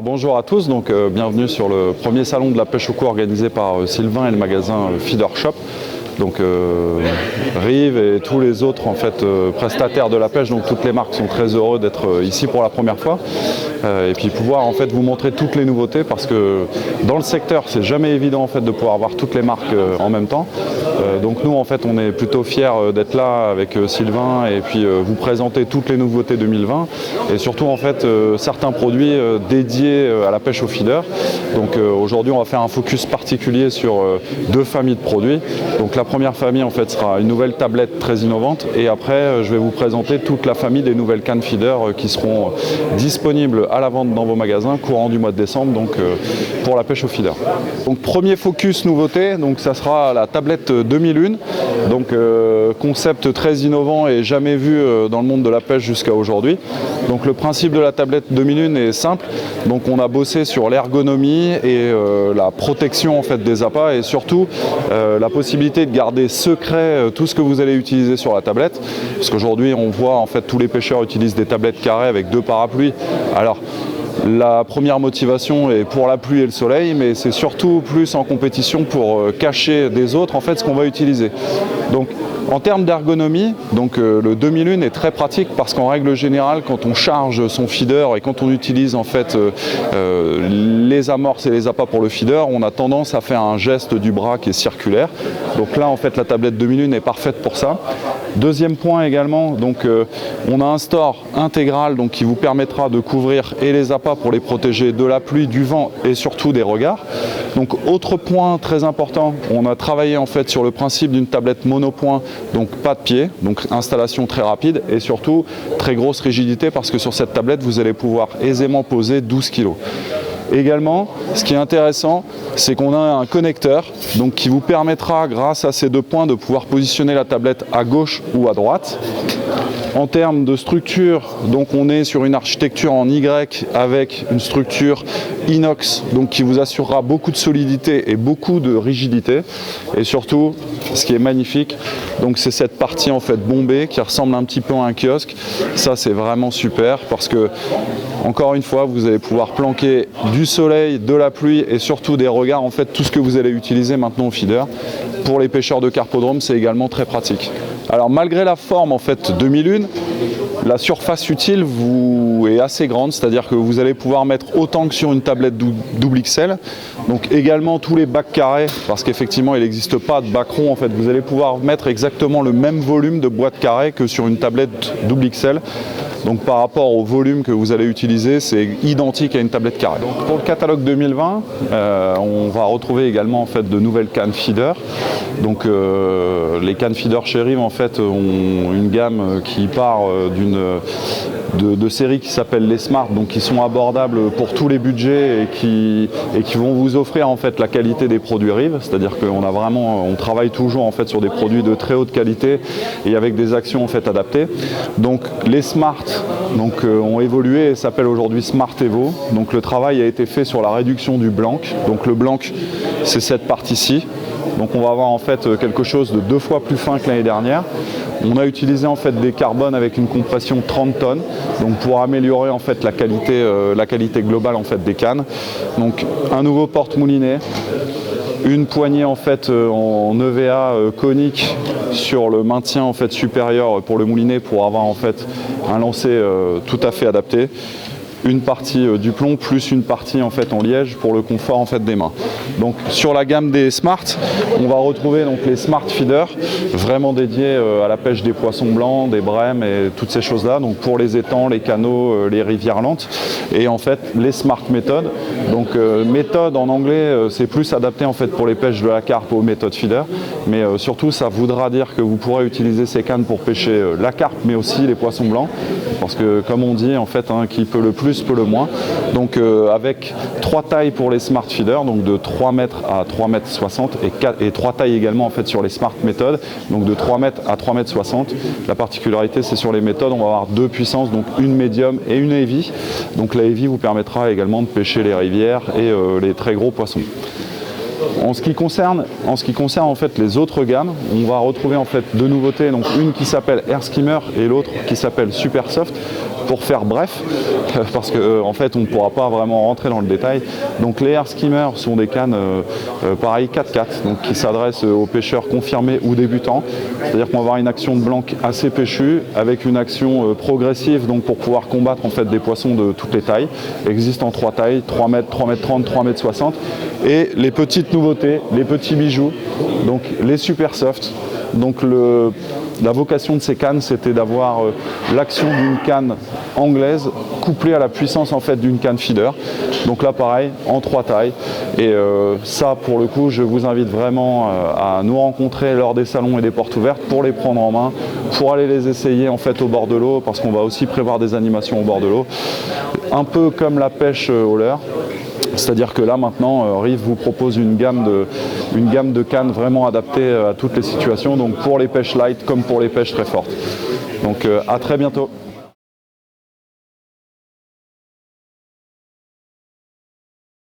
Alors bonjour à tous, bienvenue sur le premier salon de la pêche au coup organisé par Sylvain et le magasin Feeder Shop. Rive et tous les autres prestataires de la pêche, donc toutes les marques sont très heureux d'être ici pour la première fois et puis pouvoir vous montrer toutes les nouveautés, parce que dans le secteur c'est jamais évident de pouvoir avoir toutes les marques en même temps. Donc nous on est plutôt fiers d'être là avec Sylvain et puis vous présenter toutes les nouveautés 2020 et surtout certains produits dédiés à la pêche au feeder. Donc aujourd'hui on va faire un focus particulier sur deux familles de produits. Donc la première famille sera une nouvelle tablette très innovante, et après je vais vous présenter toute la famille des nouvelles cannes feeder qui seront disponibles à la vente dans vos magasins courant du mois de décembre, pour la pêche au feeder. Donc premier focus nouveauté, ça sera la tablette 2001, concept très innovant et jamais vu dans le monde de la pêche jusqu'à aujourd'hui. Donc le principe de la tablette 2001 est simple, on a bossé sur l'ergonomie et la protection des appâts, et surtout la possibilité de garder secret tout ce que vous allez utiliser sur la tablette, parce qu'aujourd'hui on voit tous les pêcheurs utilisent des tablettes carrées avec deux parapluies. Alors la première motivation est pour la pluie et le soleil, mais c'est surtout plus en compétition pour cacher des autres ce qu'on va utiliser. Donc en termes d'ergonomie, le 2001 est très pratique, parce qu'en règle générale, quand on charge son feeder et quand on utilise les amorces et les appâts pour le feeder, on a tendance à faire un geste du bras qui est circulaire. Donc là la tablette 2001 est parfaite pour ça. Deuxième point également, on a un store intégral qui vous permettra de couvrir et les appâts pour les protéger de la pluie, du vent et surtout des regards. Donc autre point très important, on a travaillé sur le principe d'une tablette monopoint, pas de pied, installation très rapide et surtout très grosse rigidité, parce que sur cette tablette vous allez pouvoir aisément poser 12 kg. Également, ce qui est intéressant, c'est qu'on a un connecteur qui vous permettra, grâce à ces deux points, de pouvoir positionner la tablette à gauche ou à droite. En termes de structure, on est sur une architecture en Y avec une structure inox, qui vous assurera beaucoup de solidité et beaucoup de rigidité. Et surtout, ce qui est magnifique, c'est cette partie bombée qui ressemble un petit peu à un kiosque. Ça, c'est vraiment super, parce que encore une fois, vous allez pouvoir planquer du soleil, de la pluie et surtout des regards, tout ce que vous allez utiliser maintenant au feeder. Pour les pêcheurs de carpodrome, c'est également très pratique. Alors malgré la forme 2001, la surface utile est assez grande, c'est-à-dire que vous allez pouvoir mettre autant que sur une tablette double XL. Donc également tous les bacs carrés, parce qu'effectivement il n'existe pas de bac rond, vous allez pouvoir mettre exactement le même volume de boîte carrée que sur une tablette double XL. Donc par rapport au volume que vous allez utiliser, c'est identique à une tablette carrée. Donc, pour le catalogue 2020, on va retrouver également de nouvelles cannes feeder. Donc les cannes feeder chez Rive ont une gamme qui part de séries qui s'appellent les Smart, qui sont abordables pour tous les budgets et qui vont vous offrir la qualité des produits Rive. C'est-à-dire on travaille toujours sur des produits de très haute qualité et avec des actions adaptées. Donc les Smart ont évolué et s'appellent aujourd'hui Smart Evo. Donc le travail a été fait sur la réduction du blanc. Donc le blanc, c'est cette partie-ci. Donc on va avoir quelque chose de 2 fois plus fin que l'année dernière. On a utilisé des carbones avec une compression de 30 tonnes, pour améliorer la qualité globale des cannes. Donc un nouveau porte-moulinet, une poignée en EVA conique sur le maintien supérieur pour le moulinet, pour avoir un lancer tout à fait adapté. Une partie du plomb plus une partie en liège pour le confort des mains. Donc sur la gamme des Smart, on va retrouver les Smart Feeder, vraiment dédiés à la pêche des poissons blancs, des brèmes et toutes ces choses-là. Donc pour les étangs, les canaux, les rivières lentes, et les Smart Method. Donc méthode en anglais, c'est plus adapté pour les pêches de la carpe aux méthodes feeder, mais surtout ça voudra dire que vous pourrez utiliser ces cannes pour pêcher la carpe, mais aussi les poissons blancs, parce que comme on dit qui peut le plus peut le moins. Donc avec 3 tailles pour les Smart Feeder, donc de 3 mètres à 3 mètres 60 et 3 tailles également sur les Smart Méthodes, donc de 3 mètres à 3 mètres 60. La particularité, c'est sur les méthodes, on va avoir 2 puissances, donc une médium et une heavy. Donc la heavy vous permettra également de pêcher les rivières et les très gros poissons. En ce qui concerne les autres gammes, on va retrouver deux nouveautés, donc une qui s'appelle Air Skimmer et l'autre qui s'appelle Super Soft. Pour faire bref, parce qu'en en fait on ne pourra pas vraiment rentrer dans le détail, donc les Air Skimmer sont des cannes pareil 4x4, donc qui s'adressent aux pêcheurs confirmés ou débutants, c'est-à-dire qu'on va avoir une action de blanc assez péchue avec une action progressive, donc pour pouvoir combattre en fait des poissons de toutes les tailles. Il existe en 3 tailles, 3 mètres, 3 mètres 30, 3 mètres 60, et les petites nouveautés, les petits bijoux, donc les super soft. Donc la vocation de ces cannes, c'était d'avoir l'action d'une canne anglaise couplée à la puissance en fait d'une canne feeder. Donc là pareil, en 3 tailles. Et ça pour le coup, je vous invite vraiment à nous rencontrer lors des salons et des portes ouvertes pour les prendre en main, pour aller les essayer en fait au bord de l'eau, parce qu'on va aussi prévoir des animations au bord de l'eau. Un peu comme la pêche au leurre. C'est-à-dire que là maintenant, Reef vous propose une gamme de cannes vraiment adaptée à toutes les situations, donc pour les pêches light comme pour les pêches très fortes. Donc à très bientôt.